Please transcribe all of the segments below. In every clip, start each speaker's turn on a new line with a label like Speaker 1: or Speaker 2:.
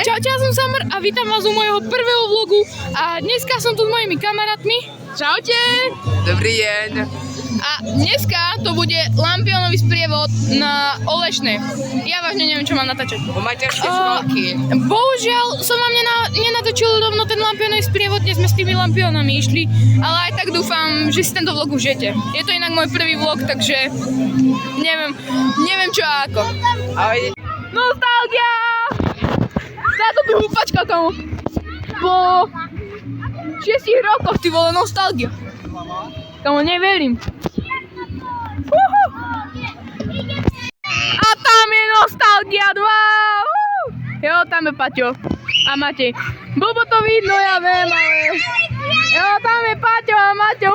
Speaker 1: Čaute, ja som Summer a vítam vás u mojho prvého vlogu a dneska som tu s mojimi kamarátmi. Čaute!
Speaker 2: Dobrý deň.
Speaker 1: A dneska to bude Lampionový sprievod na Olešné. Ja vážne neviem, čo mám natáčať.
Speaker 2: Po materské školky.
Speaker 1: Bohužiaľ som vám nenatočil rovno ten Lampionový sprievod, kde sme s tými Lampionami išli, ale aj tak dúfam, že si tento vlog užijete. Je to inak môj prvý vlog, takže neviem čo a ako.
Speaker 2: Ale
Speaker 1: Nostalgia! Táto tu húpačka, kamo. Po 6 rokoch, ty vole, nostalgia. Kamo, neverím. A tam je nostalgia 2. Jo, tam je Paťo. A Matej. Blbo to vidno, ja viem, ale... Jo, tam je Paťo a Maťo.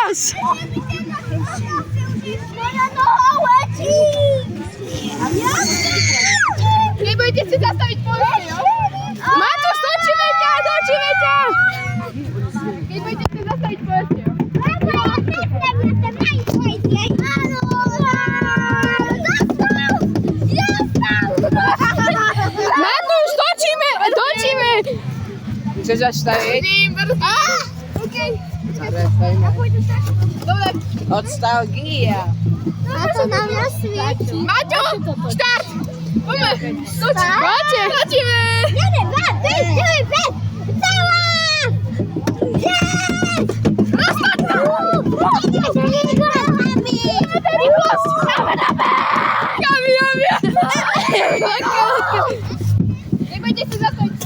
Speaker 1: Yes! Nebojte si zastaviť poľské, jo? Matúš, točíme ťa! Nebojte si zastaviť poľské, jo? Matúš, točíme!
Speaker 2: chceš zastaviť?
Speaker 1: Okej.
Speaker 2: Dobre. Nostalgia.
Speaker 3: Maťo na mňa svieti.
Speaker 1: Maťo, štart! Poďme! Poďte! Točíme!
Speaker 3: 1, 2, 3, 4, 5. Celá!
Speaker 1: Nebojte si zastaviť.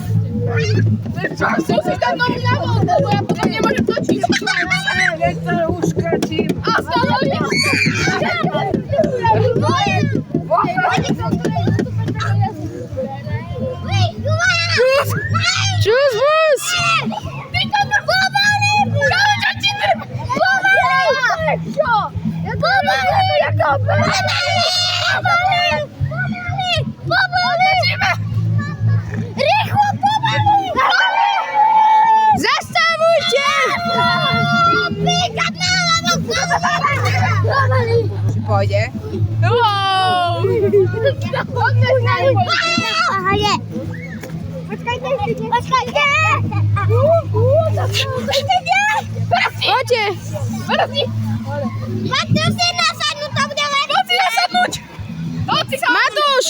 Speaker 1: Musíš tam nohu na voľ, lebo ja potom nemôžem točiť.
Speaker 2: Veď to už krčím.
Speaker 1: A stále je. Čus, bus! Ty to pomaly! Ale čo ti treba? Pomaly! Čo?
Speaker 3: Pomaly! Rýchlo, pomaly!
Speaker 1: Zastavujte!
Speaker 3: Píkať na hlavu, pomaly!
Speaker 2: Pôjde.
Speaker 1: Wow!
Speaker 3: Počkajte!
Speaker 1: Poďte! Brzni!
Speaker 3: Matúš si nasadnú, to bude lepšie!
Speaker 1: Poď si nasadnúť! Matúš!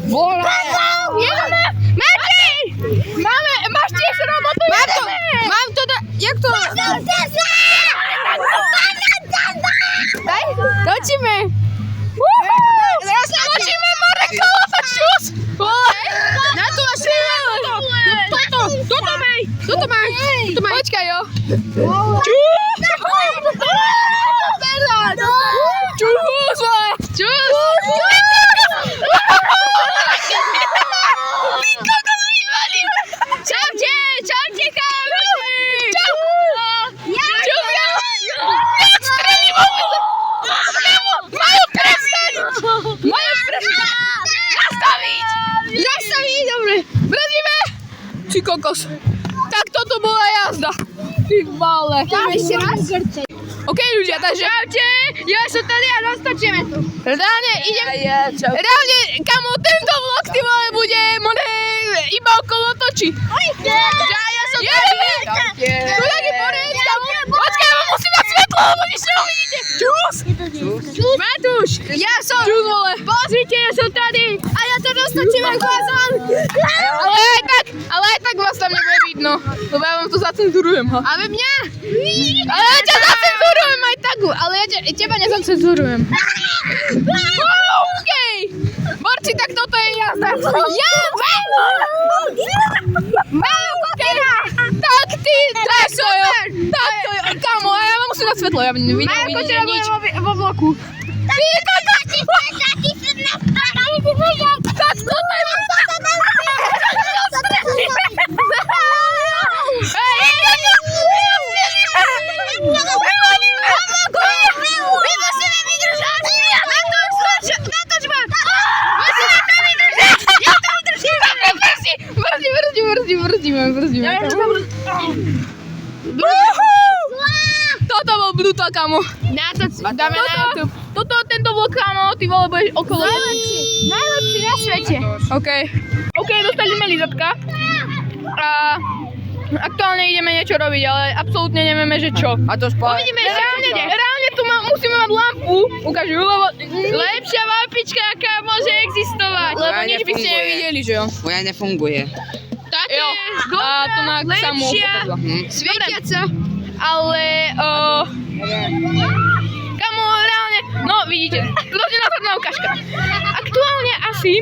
Speaker 2: Volá!
Speaker 1: Jedeme! Matej! Máš tiež robotu, jedeme! Mám to jak to? Daj, točíme! Točíme, Marek, kolotoč, čus! Na to až toto maj! Počkaj, jo! Čus! Čus, vole! Čus! Čaute, kámoši! Čauku! Čauka! Neodstrelí vôbec! Majú prestaň! Zastaviť, dobre. Brzdíme! Ty kokos. Tak toto bola jazda. Ty vole.
Speaker 3: Ešte raz?
Speaker 1: OK, ľudia, takže... Čaute, ja som tady a roztočíme tu. Reálne idem... Reálne, kamo, tento vlog, ty vole, bude iba okolo toči. Ja som tady. Tu taký porec, kamo. Počkaj, lebo musím dať svetlo, lebo nič neuvidíte. Čus! Matúš, ja som... Čus, vole. Pozrite, ja som tady. A ja to roztočím ako som. Ale aj tak vás tam nebude vidno. Lebo ja vám to zacenzurujem, ha. A vy mňa? Ale ja ťa zacenzurujem aj tak, ale ja teba nezacenzurujem. Okej. Borci, tak toto je jazda. Tak ty, tak to jo. Kámo, a ja vám musím dať svetlo, ja nevidím nič. Vo vloku. Ty, tak toto je... Brzdíme. Toto bol brutál, kamo. Dáme na YouTube. Tento vlog, kámo, ty vole, budeš okolo.
Speaker 3: Najlepší na svete.
Speaker 1: OK, dostali sme lízatka. A aktuálne ideme niečo robiť, ale absolútne nevieme, že čo.
Speaker 2: A to spolu.
Speaker 1: Uvidíme, reálne tu musíme mať lampu. Ukážu, lebo lepšia lampička, aká môže existovať. Lebo
Speaker 2: Moja
Speaker 1: nič by ste
Speaker 2: nefunguje.
Speaker 1: nevideli, že jo?
Speaker 2: Moja nefunguje.
Speaker 1: Táto je lepšia, svietiaca, ale kamo, reálne, no vidíte, toto je následná ukážka. Aktuálne asi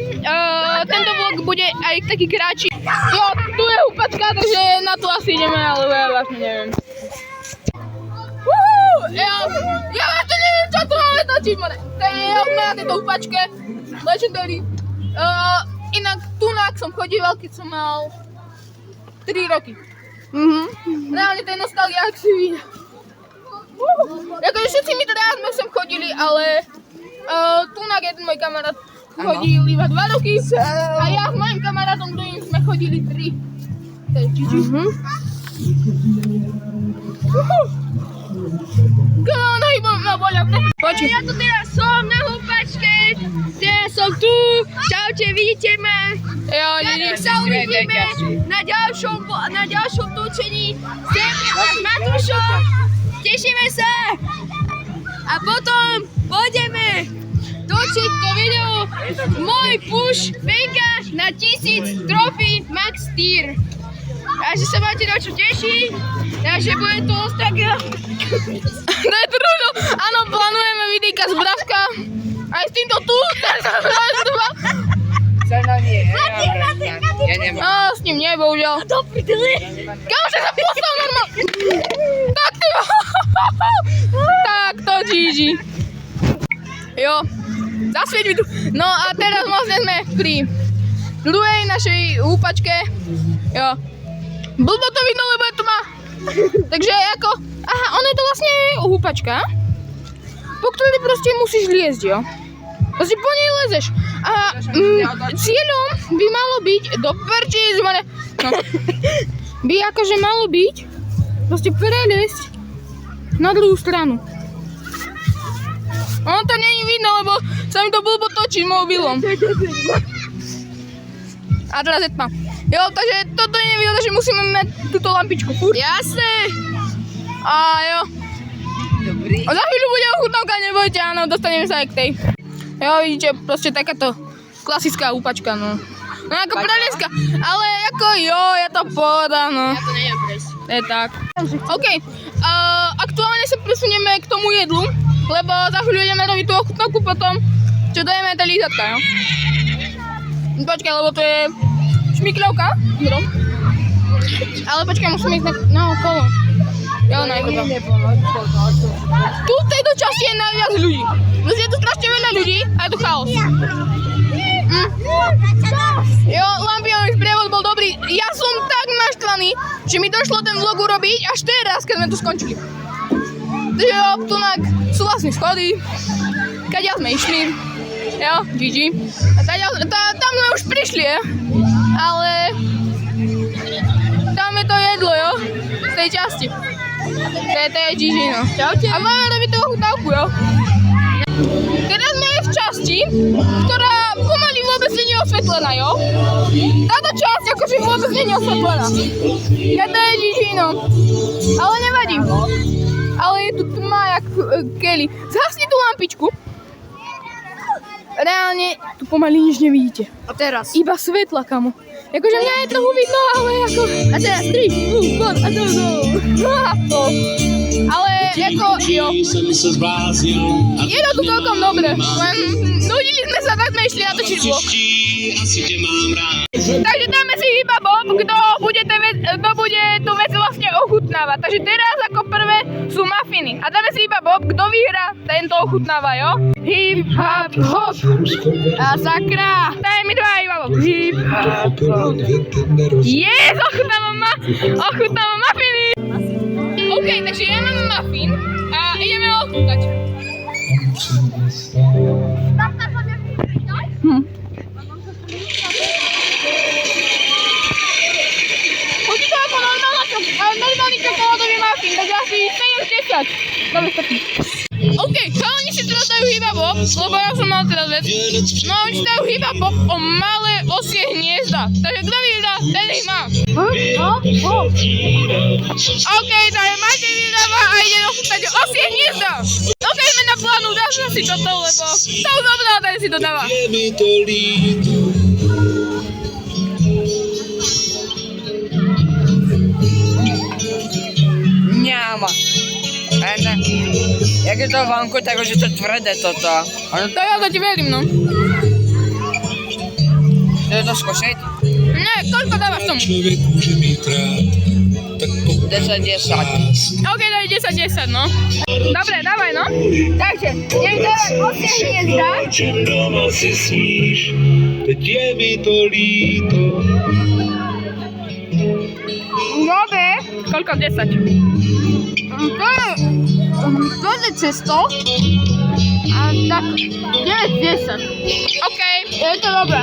Speaker 1: tento vlog bude aj taký kratší. Jo, tu je húpačka, takže na to asi ideme, ale ja vlastne neviem. Ja to neviem, čo tu máme točiť, more. To je na tejto húpačke, legendary. Inak tunak som chodíval, keď som mal 3 roky. Reálne to je nostalgia, ak si vidí. Akože všetci my teda sme sem chodili, ale tunak jeden môj kamarát chodil iba 2 roky a ja s mojim kamarátom druhým sme chodili 3. To je GG. Nohy ma bolia. Počuj. Ja tu teraz som na húpačke, teraz som tu, čaute, vidíte ma. Jo, nech sa uvidíme na ďalšom točení s Matúšom, tešíme sa a potom pôjdeme točiť to video môj push venka na 1000 trofí Max Tier. Takže sa máte na čo tešiť, takže bude to tak... To je trúno, áno, plánujeme videjka z Bravka, aj s týmto tu,
Speaker 2: Cena nie, ja nemám.
Speaker 1: s ním nie, bohužiaľ. Kam sa postav normálne? Tak ty... Tak to GG. Jo, zasvieť mi tu. No a teraz vlastne sme pri druhej našej húpačke. Jo. Blbo to vidno, lebo je tma. Takže ako... Aha, ono je to vlastne húpačka, po ktorej proste musíš liezť, jo. Proste po nej lezeš. A cieľom by malo byť do perčíc, no. By akože malo byť proste preliesť na druhú stranu. Ono to není vidno, lebo sa mi to blbo točí mobilom. A teraz je tma. Jo, takže toto je nevidno, že musíme mať túto lampičku furt. Jasné. A jo.
Speaker 2: Dobrý.
Speaker 1: A za chvíľu bude ochutnávka, nebojte, áno, dostaneme sa aj k tej. Jo, vidíte, proste takáto klasická húpačka, no. No ako prelieska, ale ako jo, je to pohoda, no. Ja to neviem prejsť. Je tak. OK, aktuálne sa presunieme k tomu jedlu, lebo za chvíľu ideme robiť tú ochutnávku potom, čo dojeme tie lízatka, jo. Počkaj, lebo to je šmikľovka, ale počkaj, musíme ísť na okolo. Jo, najprv. Tu v tejto časti je najviac ľudí. Je tu strašne veľa ľudí a je tu chaos. Jo, lampiový sprievod bol dobrý. Ja som tak naštvaný, že mi došlo ten vlog urobiť až teraz, keď sme tu skončili. Takže jo, tunak sú vlastne schody, kadiaľ sme išli. Jo, GG. Tam sme už prišli, je. Ale tam je to jedlo, jo, z tej časti. To je GG, no. Čaute. A máme robiť tú ochutnávku, jo. Teraz sme v časti, ktorá pomaly vôbec nie je osvetlená, jo. Táto časť akože vôbec nie je osvetlená. Ja to je GG, no. Ale nevadí. Ale je tu tma jak keli. Zhasni tú lampičku. Reálne tu pomaly nič nevidíte.
Speaker 2: A teraz?
Speaker 1: Iba svetla, kamo. Jakože mňa je trochu vidno, ale ako... A teraz 3, 2, 1, a to. Ale ako, jo. Je to tu celkom dobre. Len nudili sme sa, tak sme išli natočiť vlog. Takže dáme si iba Bob, kto bude tú vec vlastne ochutnávať. Takže teraz ako prvé sú mafiny. A dáme si iba Bob, kto vyhrá, tento ochutnáva, jo? Hip, hop, hop. A sakra. Daj mi dva iba Bob. Hip, hop, hop. Yes, ochutnávam mafiny. OK, takže ja mám muffin a ideme ochutnať. Chutí to ako normálny čokoládový muffin, takže asi 7-10. Dobre, stačí. OK, chalani si teraz dajú iba Bob Lebo ja som mal teraz vec. No oni čítajú hip-hop o malé osie hniezda. Takže kto vyhrá, ten ich má. OK, takže máte vyhráva a ide ochutnať osie hniezda. OK, sme na plánu, dáš si toto, lebo to už obdal, ten si to dáva.
Speaker 2: Ňáma. Jak je to vonku, tak už je to tvrdé toto.
Speaker 1: To ja to ti verím, no.
Speaker 2: To je to skúšať?
Speaker 1: Nie, koľko dávaš tomu?
Speaker 2: 10-10.
Speaker 1: OK, daj 10-10, no. Dobre, dávaj, no. Takže, nech dávaj osie hniezda.
Speaker 4: Doma si sníš, teď je mi to líto.
Speaker 1: Dobre. Koľko? 10. To je cesto. A tak 9-10. OK. Je to dobré.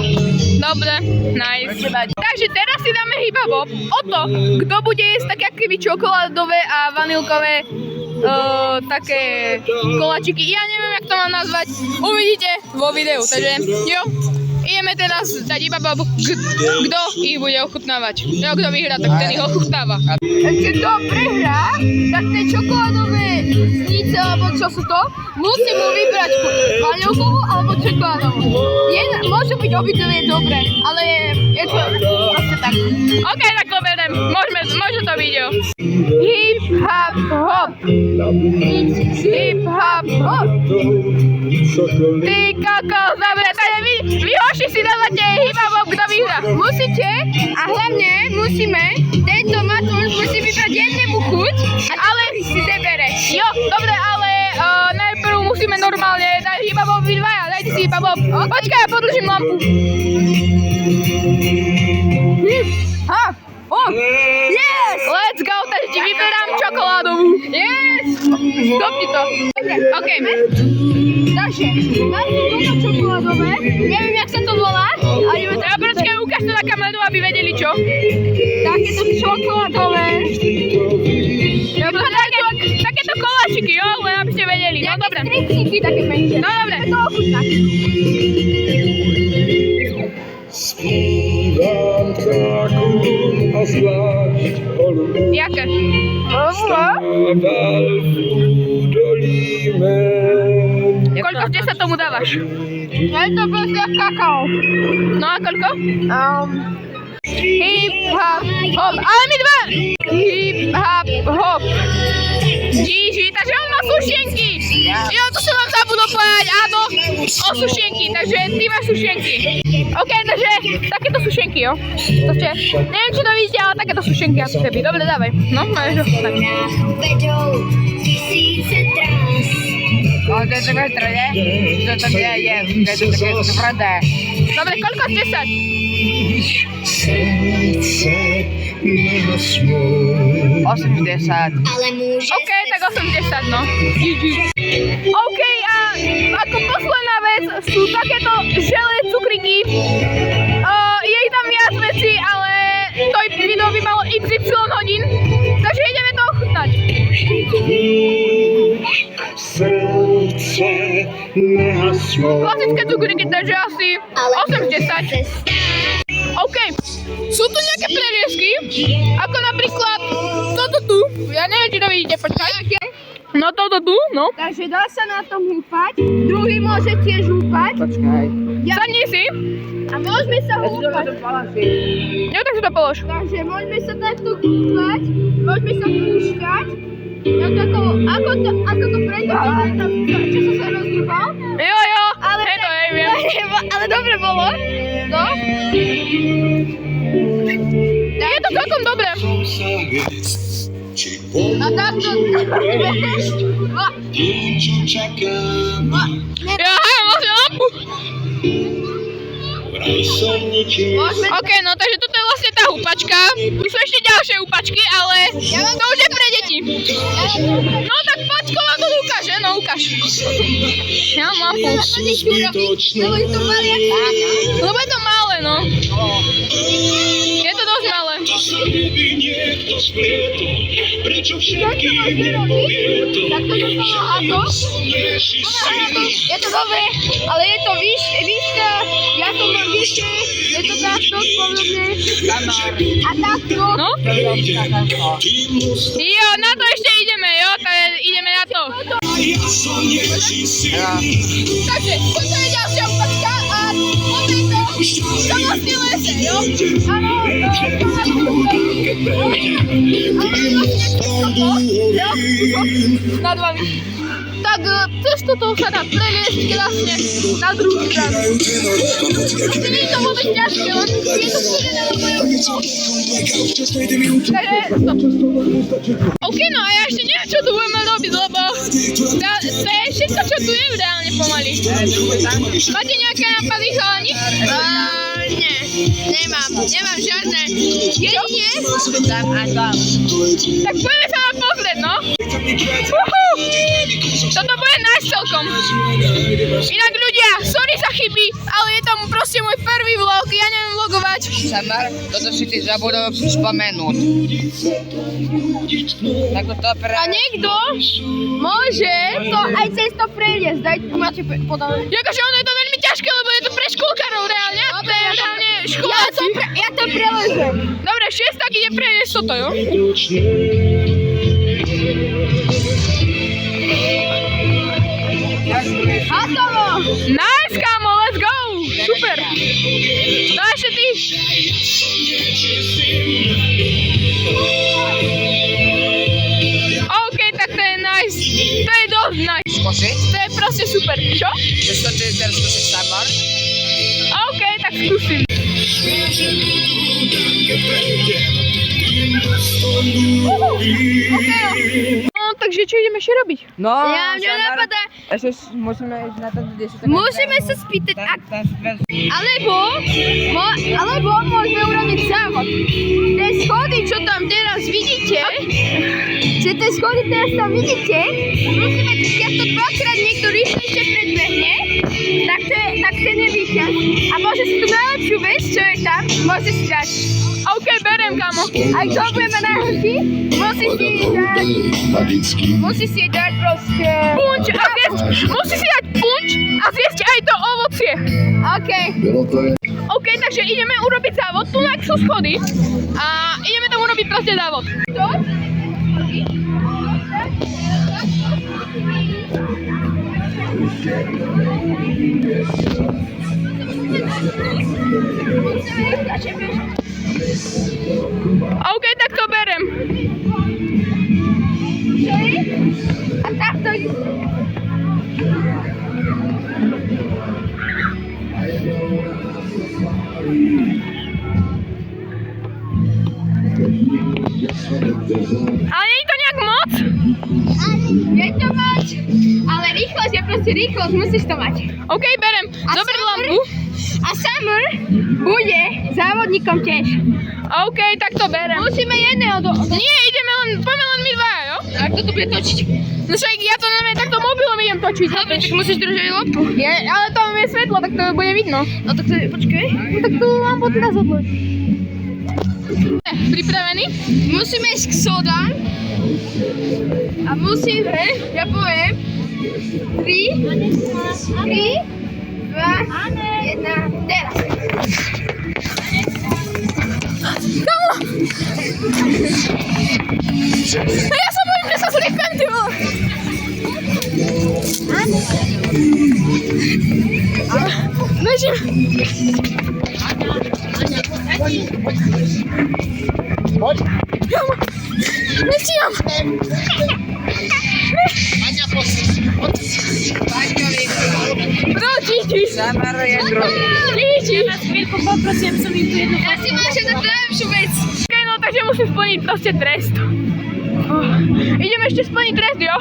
Speaker 1: Dobre, nice. Takže teraz si dáme hip-hop o to, kto bude jesť také akoby čokoládové a vanilkové také koláčiky. Ja neviem, jak to mám nazvať. Uvidíte vo videu. Takže jo. Ideme teraz dať iba babu, kto ich bude ochutnávať. No, kto vyhrá, tak ten ich ochutnáva. Keď kto prehrá, tak tie čokoládové snice, alebo čo sú to, musí mu vybrať vanilkovú alebo čokoládovú. Môže byť obidve dobré, ale je to proste tak. OK, tak to berem. Môže to byť, jo. Hip, hop, hop. Hip, hop, hop. Ty kokos, dobre, takže vy hoši si dávate hip-hop, kto vyhrá. Musíte a hlavne musíme, tento Matúš musí vybrať jednému chuť, ale si zebere. Jo, dobre, ale najprv musíme normálne dať hip-hop dvaja, dajte si hip-hop. Počkaj, ja podlžím lampu. Hip-hop. Yes! Let's go, takže ti vyberám čokoládovú. Yes! Stopni to. OK. Takže, mám tu toto čokoládové, neviem, jak sa to volá. A počkaj, ukáž to na kameru, aby vedeli čo. Takéto čokoládové. Takéto koláčiky, jo, len aby ste vedeli. No dobre. Nejaké také menšie. No dobre. To ochutnať.
Speaker 4: Zpívám ptákům a zvlášť holubům.
Speaker 1: Jaké?
Speaker 4: Stával údolí mém.
Speaker 1: Koľko z 10 tomu dávaš?
Speaker 3: Je to proste jak kakao.
Speaker 1: No a koľko? Hip, hop, hop. Ale my dva! Hip, hop, hop. Gigi, takže on má sušenky. Jo, to som vám zabudol povedať, áno, o sušenky, takže ty máš sušenky. OK, takže takéto sušenky, jo. To ste, neviem, či to vidíte, ale takéto sušenky ako keby. Dobre, dávaj. No, máš ho.
Speaker 5: Vedou tisíce trás.
Speaker 2: Ale to je také tvrdé? To také je také tvrdé.
Speaker 1: Dobre, koľko z 10?
Speaker 4: Srdce nehasnou.
Speaker 2: 80.
Speaker 5: Ale môže
Speaker 1: OK, tak 80, no. GG. OK, a ako posledná vec sú takéto želé cukriky. Je ich tam viac veci, ale to video by malo XY hodín, takže ideme to ochutnať.
Speaker 4: Srdce nehasnou.
Speaker 1: Klasické cukriky, takže asi 8-10. OK, sú tu nejaké preliesky, ako napríklad toto tu. Ja neviem, či to vidíte, počkaj. No toto tu, no.
Speaker 3: Takže dá sa na tom húpať, druhý môže tiež húpať.
Speaker 2: Počkaj.
Speaker 1: Sadni si.
Speaker 3: A môžeme sa húpať.
Speaker 1: Jo, tak si to polož.
Speaker 3: Takže môžeme sa takto húpať, môžeme sa púšťať. Ako to prejde, čo som sa rozdrúbal.
Speaker 1: Jo, hej to, hej, viem.
Speaker 3: Ale dobre bolo. No.
Speaker 1: Je to celkom dobré.
Speaker 3: A takto.
Speaker 4: Čo čakám,
Speaker 1: Ja, hej, vlastne lampu.
Speaker 4: vraj som ničím.
Speaker 1: OK, no takže toto je vlastne tá húpačka. Tu sú ešte ďalšie húpačky, ale to už je pre deti. No tak poď, koľko to ukáže, no ukáž. Ja mám lampu.
Speaker 4: Zbytočné.
Speaker 1: Lebo je to malé, no. Je to dosť malé.
Speaker 4: To sa nevynie, to spleto, prečo všetkým nepovie to,
Speaker 3: Tak to
Speaker 4: že
Speaker 3: nepomáha to?
Speaker 4: Ježiš syn.
Speaker 3: Je to dobré, ale je to výška, ja to mám vyššie, je to takto podobne. A takto.
Speaker 1: No? Jo, na to ešte ideme, jo? Ideme na to.
Speaker 4: Ja som Ježiš syn.
Speaker 3: Takže, toto je ďalšia upačka a toto je to samostný lese, jo? Áno,
Speaker 1: Nad vami. Tak cez toto sa dá preliesť krásne na druhú stranu.
Speaker 3: nie je to vôbec ťažké, len je to spojené na moje
Speaker 1: Takže, stop. OK, no a ja ešte neviem, čo tu budeme robiť, lebo to je všetko, čo tu je reálne pomaly. Máte nejaké nápady, chalani? Nie, nemám žiadne. Jedine.
Speaker 2: Tam a tam.
Speaker 1: Tak poďme sa na pozrieť, no. Uhu. Toto bude náš celkom. Inak ľudia, sorry za chyby, ale je tam proste môj prvý vlog, ja neviem vlogovať.
Speaker 2: Samar, toto si ty zabudol spomenúť. Tak to pre...
Speaker 3: A niekto môže to aj cez to preliesť. Dajte, máte podané.
Speaker 1: Jakože ono je to veľmi ťažké, lebo je to pre škôlkarov reálne. To je reálne školáci.
Speaker 3: Ja to prelezem.
Speaker 1: Dobre, šiestak ide preniesť toto, jo?
Speaker 3: Hotovo.
Speaker 1: Nice, kamo, let's go! Super! No a ešte ty. OK, tak to je nice. To je dosť nice.
Speaker 2: Skúsiť?
Speaker 1: To je proste super. Čo?
Speaker 2: Chceš to ty teraz skúsiť Samar?
Speaker 1: OK, tak skúsim. No, takže čo ideme ešte robiť?
Speaker 2: No,
Speaker 3: Ja mňa napadá,
Speaker 2: Ešte musíme ísť na to, kde sú také...
Speaker 3: musíme sa spýtať, alebo môžeme urobiť závod. Tie schody, čo tam teraz vidíte, musíme, keď to dvakrát niekto rýchlejšie predbehne, tak ten je víťaz. A môže si tú najlepšiu vec, čo je tam, môže si dať.
Speaker 1: OK, berem, kamo.
Speaker 3: Aj kto budeme najhorší, musí si dať proste...
Speaker 1: Punč a zjesť. Musí si dať punč a zjesť aj to ovocie.
Speaker 3: OK.
Speaker 1: OK, takže ideme urobiť závod. Tu sú schody a ideme tam urobiť proste závod.
Speaker 3: To?
Speaker 1: OK, tak to berem.
Speaker 3: A takto...
Speaker 1: Ale nie je to nejak moc?
Speaker 3: Je to mať, ale rýchlosť je proste rýchlosť, musíš to mať.
Speaker 1: OK, berem. Zober lampu.
Speaker 3: A Summer bude závodníkom tiež.
Speaker 1: OK, tak to berem.
Speaker 3: Musíme jedného
Speaker 1: Nie, poďme len my dvaja, jo?
Speaker 3: A kto to bude točiť?
Speaker 1: No však ja to neviem, takto mobilom idem točiť.
Speaker 3: Dobre, tak musíš držať lampu.
Speaker 1: Ale tam je svetlo, tak to bude vidno.
Speaker 3: No tak to je, počkaj.
Speaker 1: No tak tu lampu teraz odlož. Pripravený?
Speaker 3: Musíme ísť k sodám. A musíme, ja poviem, 3, 2, 1, teraz.
Speaker 1: Kamo! No ja sa bojím, že sa zrýcham, ty vole. Bežím. Kamo! Nestíham. Proti.
Speaker 2: Samar je druhý.
Speaker 1: Líči.
Speaker 3: Ja si máš jednu najlepšiu vec.
Speaker 1: OK, no takže musím splniť proste trest. Ideme ešte splniť trest, jo?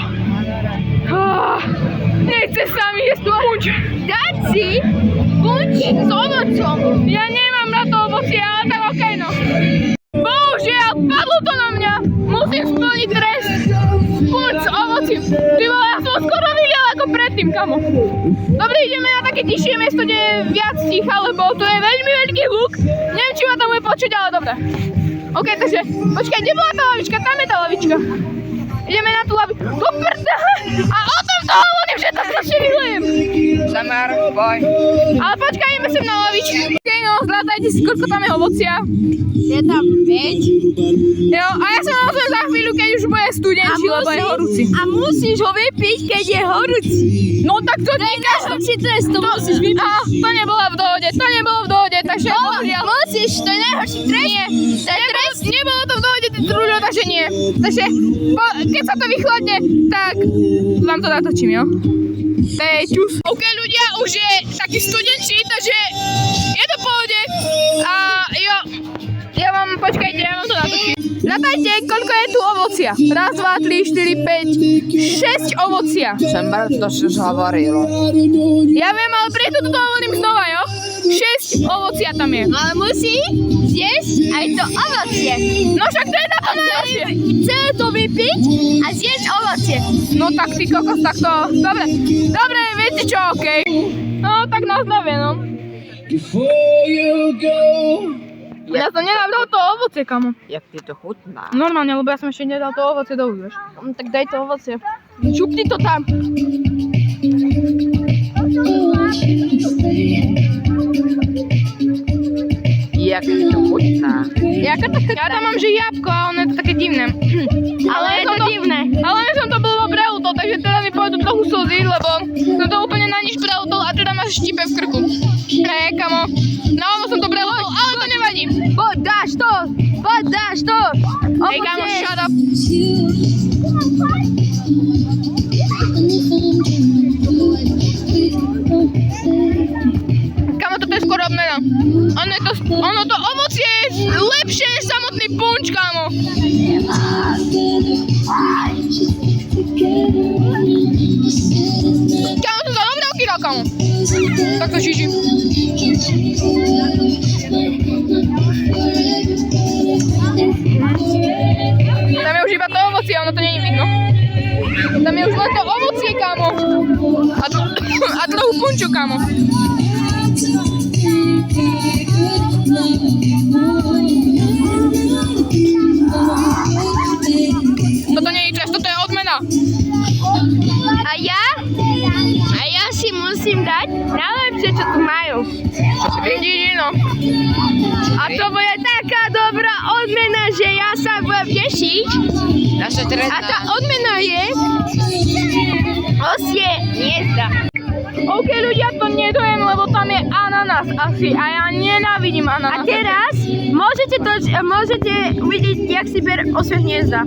Speaker 1: Nechce sa mi jesť tu punč.
Speaker 3: Dať si buď s ovocom.
Speaker 1: Ja nemám na to ovocie, ale tak OK, no. Bohužiaľ, padlo to na mňa. Musím splniť trest. Punč s ovocím. Ty vole, ja som skoro vylial ako predtým, kamo. Dobre, ideme na také tiššie miesto, kde je viac ticha, lebo to je veľmi veľký hluk. Neviem, či ma tam bude počuť, ale dobre. OK, takže, počkaj, kde bola tá lavička? Tam je tá lavička. Ideme na tú lavičku. Do prda! A o tom to hovorím, že to strašne vylejem.
Speaker 2: Samar, boj.
Speaker 1: Ale počkaj, ideme sem na lavičku. OK, no, zrátajte si, koľko tam je ovocia.
Speaker 3: Je tam 5.
Speaker 1: Jo, a ja sa naozaj za chvíľu, keď už bude studenčí, lebo je horúci.
Speaker 3: A musíš ho vypiť, keď je horúci.
Speaker 1: No tak to nie každý.
Speaker 3: Najhorší trest, to musíš vypiť.
Speaker 1: A to nebolo v dohode, takže bohužiaľ.
Speaker 3: Musíš, to je najhorší trest.
Speaker 1: Nie,
Speaker 3: To je trest.
Speaker 1: nebolo to v dohode, ty trúľo, takže nie. Takže keď sa to vychladne, tak vám to natočím, jo? To je čus. OK, ľudia, už je taký studenčí, takže je to v pohode. A jo, ja vám, počkajte, ja vám to natočím. Natajte, koľko je tu ovocia. 1, 2, 3, 4, 5, 6 ovocia.
Speaker 2: Samar, to si už hovoril.
Speaker 1: Ja viem, ale preto to hovorím znova, jo? 6 ovocia tam je.
Speaker 3: Ale musí zjesť aj to ovocie.
Speaker 1: No však to je na to najlepšie.
Speaker 3: Celé to vypiť a zjesť ovocie.
Speaker 1: No tak ty kokos, tak to... Dobre, viete čo, okej. No tak na zdravie, no.
Speaker 4: Before you go.
Speaker 1: Ja som nedal to ovocie, kamo.
Speaker 2: Jak ti to chutná.
Speaker 1: Normálne, lebo ja som ešte nedal to ovocie do úst, vieš. Tak daj to ovocie. Šupni to tam.
Speaker 2: Jak ti to chutná.
Speaker 1: Ja tam mám, že jabko a ono je to také divné.
Speaker 3: Ale je to divné.
Speaker 1: Ale ja som to blbo preutol, takže teda mi pôjdu trochu slzy, lebo som to úplne na nič preutol a teda máš štipe v krku. Kamo. No, som to preutol, ale to nevadí.
Speaker 3: Podáš to.
Speaker 1: Hej, kamo, shut up. Kamo, toto je skoro obmena. Ono to ovocie je lepšie než samotný punč, kamo. Kamo, to sa dobre okýral, kamo. Tak to šiži. Tam je už iba to ovocie, ono to není vidno. Tam je už len to ovocie, kamo. A trochu punču, kamo. Toto nie je čas, toto je odmena.
Speaker 3: A ja si musím dať najlepšie, čo tu majú.
Speaker 1: Vidíš, no.
Speaker 3: A to bude taká dobrá odmena, že ja sa budem tešiť.
Speaker 2: Naša trestná.
Speaker 3: A tá odmena je osie hniezda.
Speaker 1: OK, ľudia, to nedojem, lebo tam je ananás asi a ja nenávidím
Speaker 3: A
Speaker 1: ananás.
Speaker 3: teraz môžete uvidieť, jak si ber osie hniezda.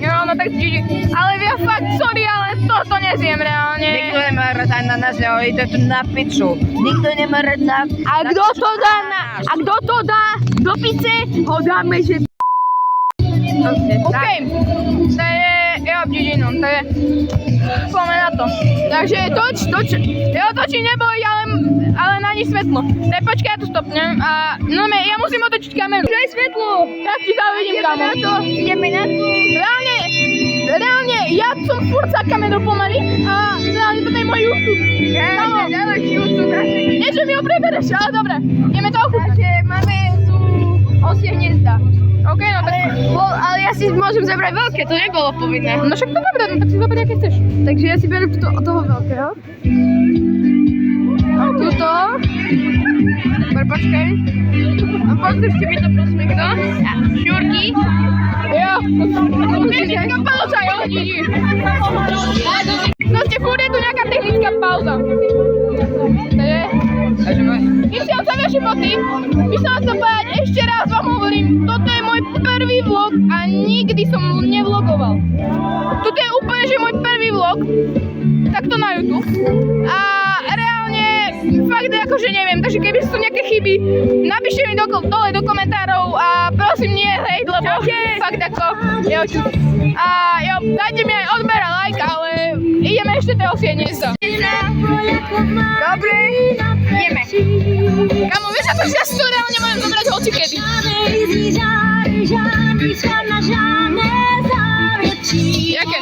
Speaker 1: No, no tak GG. Ale ja fakt, sorry, ale toto nezjem reálne.
Speaker 2: Nikto nemá rád ananás, ale ide tu na pizzu. Nikto nemá rád na...
Speaker 3: A kto to dá do pice, ho dáme, že...
Speaker 1: OK, to je, jo, GG, no, to je, poďme na to. Takže toč, jo, točí neboj, ale na ní svetlo. Tak počkaj, ja tu stopnem a, no ja musím otočiť kameru. Že je svetlo, tak ti zavidím, kamo.
Speaker 3: Ideme na to.
Speaker 1: Reálne, ja som furt za kamerou pomaly a reálne toto je môj YouTube. Kamo, nie, že mi ho prebereš, ale dobre, ideme to ochutnať.
Speaker 3: Takže máme tu osie hniezda.
Speaker 1: OK, no tak...
Speaker 3: Ale ja si môžem zabrať veľké, to nebolo povinné.
Speaker 1: No však to dobre, no tak si zober, aké chceš.
Speaker 3: Takže ja si beriem toho veľkého. Tuto. Počkaj. A podržte mi to prosím, kto? Šurky.
Speaker 1: Jo, technická pauza, jo, Gigi. Proste furt je tu nejaká technická pauza. To je... Kým si odstavia životy, by som vám chcel povedať, ešte raz vám hovorím, toto je môj prvý vlog a nikdy som nevlogoval. Toto je úplne, že môj prvý vlog, takto na YouTube. A reálne, fakt akože neviem, takže keby sú nejaké chyby, napíšte mi dole do komentárov a prosím nie hejt, lebo fakt ako, jo, a jo, dajte mi aj odber a like, ale ideme ešte tie osie hniezda.
Speaker 3: Dobre, ideme.
Speaker 1: Kamo, vieš, ako ja si to reálne môžem zobrať hocikedy. Jaké?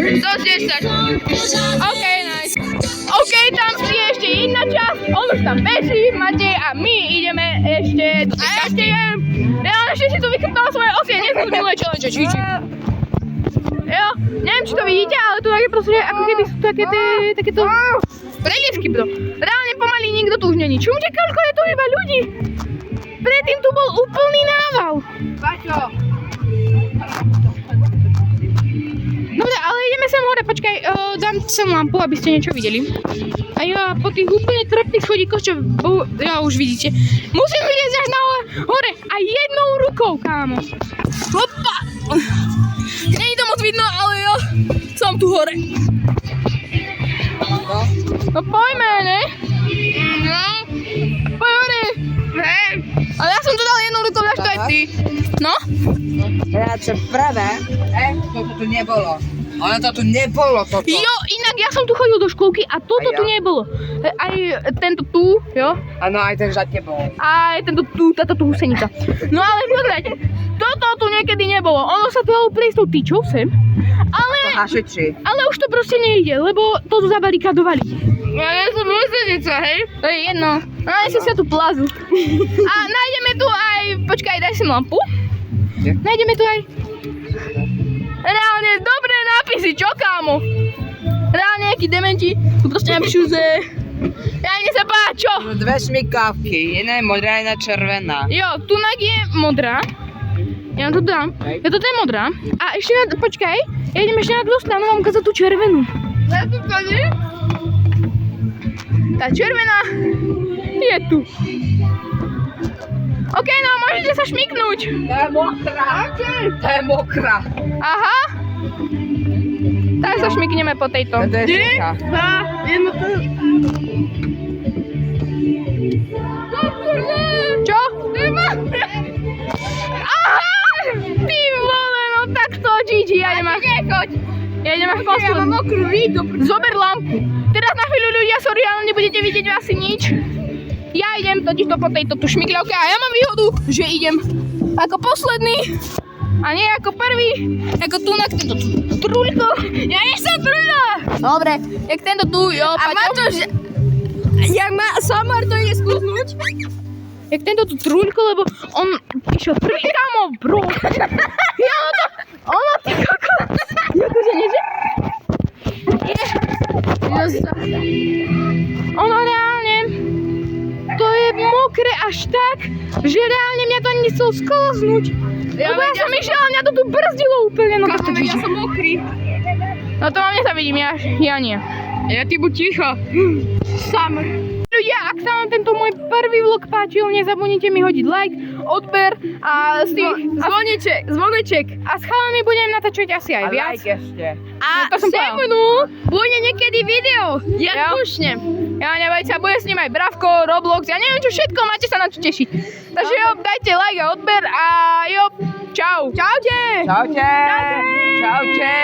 Speaker 1: So 10. OK, nice. OK, tam si ešte jedna časť, on už tam beží, Matej a my ideme ešte do tej kaštieľe. Reálne ešte si tu vychytala svoje osie, nie sú minulé challenge, či. Jo, neviem, či to vidíte, ale tu také proste, ako keby sú takéto preliesky, bro. Reálne pomaly nikto tu už není. Čumte, koľko je tu iba ľudí? Predtým tu bol úplný nával.
Speaker 2: Paťo!
Speaker 1: Dobre, ale ideme sem hore, počkaj, dám sem lampu, aby ste niečo videli. A ja po tých úplne trpných schodíkoch, čo ja už vidíte, musím vylieť až na hore a jednou rukou, kámo. Hopa! Nie je to moc vidno, ale ja som tu hore. No poďme, ne? No. Poď hore. Hej. Ale ja som tu dal jednou rukou, až to aj ty. No?
Speaker 2: Radšej prvé, toto tu nebolo. Ono to tu nebolo, toto.
Speaker 1: Jo, inak ja som tu chodil do školky a toto tu nebolo. Aj tento tu, jo?
Speaker 2: Áno, aj ten žať nebol.
Speaker 1: Aj tento tu, táto tu husenica. No ale pozrite, toto tu niekedy nebolo. Ono sa tu dalo prejsť tou tyčou sem,
Speaker 2: Hašiči.
Speaker 1: ale už to proste nejde, lebo to tu zabarikadovali. No ja som husenica, hej? To je jedno. Nájdeme si tú plazu. A nájdeme tu aj, počkaj, daj sem lampu. Nájdeme tu aj reálne dobré nápisy, čo kámo? Reálne nejakí dementi, tu proste napíšu, že reálne sa páčo.
Speaker 2: Dve šmykávky, jedna je modrá, jedna červená.
Speaker 1: Jo, tunak je modrá. Ja vám to dám. Ja toto je modrá. A ešte počkaj, ja idem ešte na tú stranu, mám ukázať tú červenú. Tá červená je tu. OK, no môžete sa šmyknúť.
Speaker 2: To je mokrá. To je mokrá.
Speaker 1: Aha. Tak sa šmykneme po tejto.
Speaker 2: To je šmyká.
Speaker 1: Čo? Aha! Ty vole, no tak to Gigi, ja idem až... Ja idem až posledný. Ja mám mokrú vídu. Zober lampu. Teraz na chvíľu ľudia, sorry, ale nebudete vidieť asi nič. Ja idem totiž to po tejto tu šmykľavke a ja mám výhodu, že idem ako posledný a nie ako prvý, ako tu na tento truľko. Ja nie som truľko. Dobre, jak tento tu, jo, Paťo. A Matúš, jak ma Samar to ide skúsnuť? Jak tento tu truľko, lebo on išiel prvý, kámo, bro. Ja, ono ty koko. Jakože nieže? Ono reálne, to je mokré až tak, že reálne mňa to ani nechcelo sklznúť. Lebo ja som išiel a mňa to tu brzdilo úplne. No to ja som mokrý. No to vám nezavidím, ja nie. Ja ty buď ticho. Sam. Ľudia, ak sa vám tento môj prvý vlog páčil, nezabudnite mi hodiť like, odber a zvoneček. A s chalami budem natáčať asi aj viac.
Speaker 2: Like ešte.
Speaker 1: A semenu bude niekedy video. Ja pušnem. Ja nebojte sa, bude s ním aj Bravko, Roblox, ja neviem čo všetko, máte sa na čo tešiť. Takže jo, dajte like a odber a jo, čau. Čaute.
Speaker 2: Čaute. Čaute.